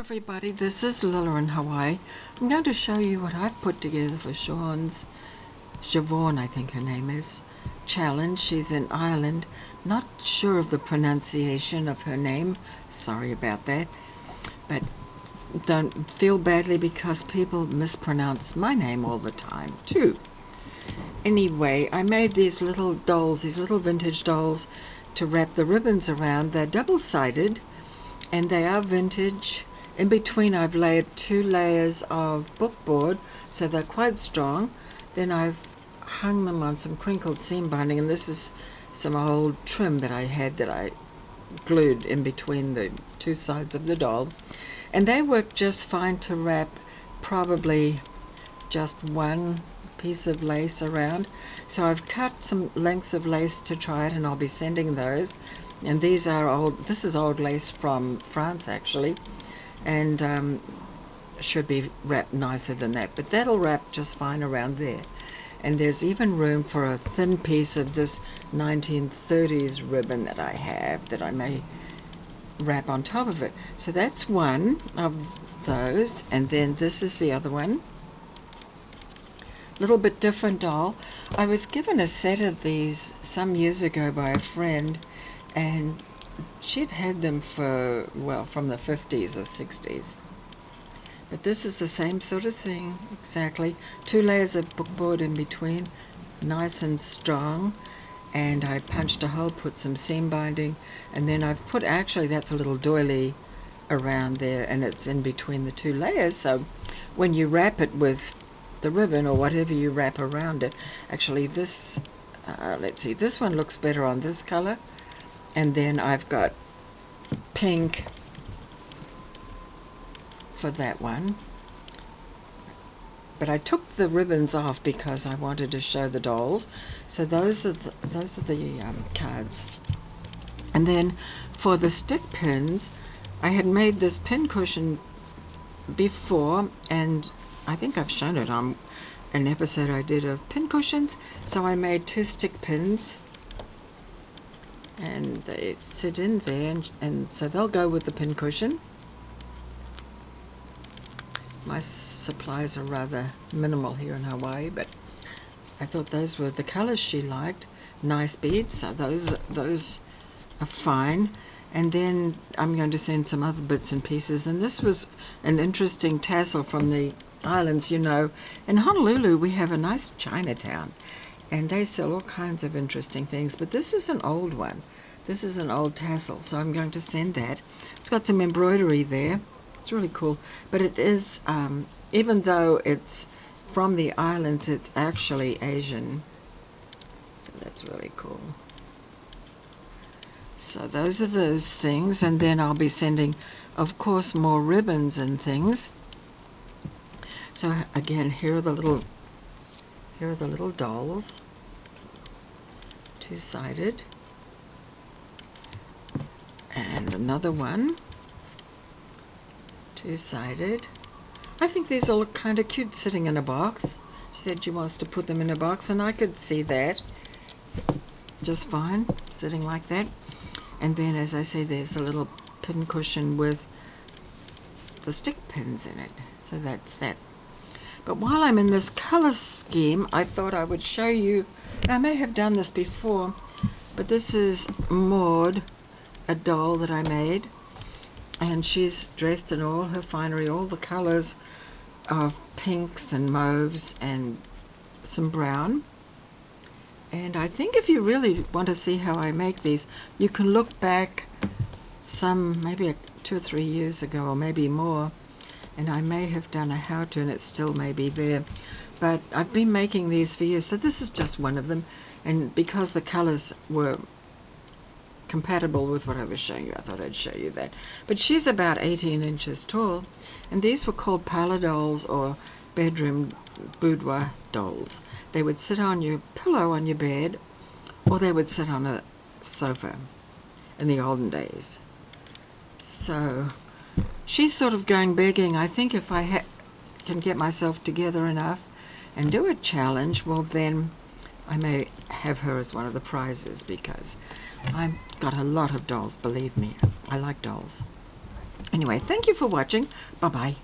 everybody, this is Lila in Hawaii. I'm going to show you what I've put together for Siobhan, I think her name is, challenge. She's in Ireland. Not sure of the pronunciation of her name. Sorry about that. But don't feel badly because people mispronounce my name all the time too. Anyway, I made these little dolls, these little vintage dolls to wrap the ribbons around. They're double-sided and they are vintage. In between I've laid 2 layers of bookboard, so they're quite strong. Then I've hung them on some crinkled seam binding, and this is some old trim that I had that I glued in between the 2 sides of the doll. And they work just fine to wrap probably just 1 piece of lace around. So I've cut some lengths of lace to try it, and I'll be sending those. And these are this is old lace from France actually, and should be wrapped nicer than that, but that'll wrap just fine around there. And there's even room for a thin piece of this 1930s ribbon that I have that I may wrap on top of it. So that's one of those, and then this is the other one. Little bit different doll. I was given a set of these some years ago by a friend, and she'd had them for, well, from the 50s or 60s. But this is the same sort of thing, exactly. 2 layers of bookboard in between, nice and strong. And I punched a hole, put some seam binding, and then I've put, actually that's a little doily around there, and it's in between the 2 layers. So when you wrap it with the ribbon or whatever you wrap around it, actually this, let's see, this one looks better on this color. And then I've got pink for that one. But I took the ribbons off because I wanted to show the dolls. So those are the cards. And then for the stick pins, I had made this pin cushion before, and I think I've shown it on an episode I did of pin cushions. So I made 2 stick pins, and they sit in there, and so they'll go with the pin cushion. My supplies are rather minimal here in Hawaii, but I thought those were the colors she liked. Nice beads, so those are fine. And then I'm going to send some other bits and pieces, and this was an interesting tassel from the islands. You know, in Honolulu we have a nice Chinatown, and they sell all kinds of interesting things, but this is an old one. This is an old tassel, so I'm going to send that. It's got some embroidery there. It's really cool, but it is, even though it's from the islands, it's actually Asian, so that's really cool. So those are those things, and then I'll be sending, of course, more ribbons and things. So again, here are the little dolls, 2-sided, and another one, 2-sided. I think these all look kind of cute sitting in a box. She said she wants to put them in a box, and I could see that just fine, sitting like that. And then, as I say, there's a little pin cushion with the stick pins in it. So that's that. But while I'm in this color scheme, I thought I would show you, I may have done this before, but this is Maud, a doll that I made, and she's dressed in all her finery, all the colors of pinks and mauves and some brown. And I think if you really want to see how I make these, you can look back some, maybe 2 or 3 years ago, or maybe more, and I may have done a how-to, and it still may be there. But I've been making these for years, so this is just one of them. And because the colors were compatible with what I was showing you, I thought I'd show you that. But she's about 18 inches tall, and these were called Parlor dolls, or bedroom boudoir dolls. They would sit on your pillow on your bed, or they would sit on a sofa in the olden days. So she's sort of going begging. I think if I can get myself together enough and do a challenge, well, then I may have her as one of the prizes, because I've got a lot of dolls, believe me. I like dolls. Anyway, thank you for watching. Bye-bye.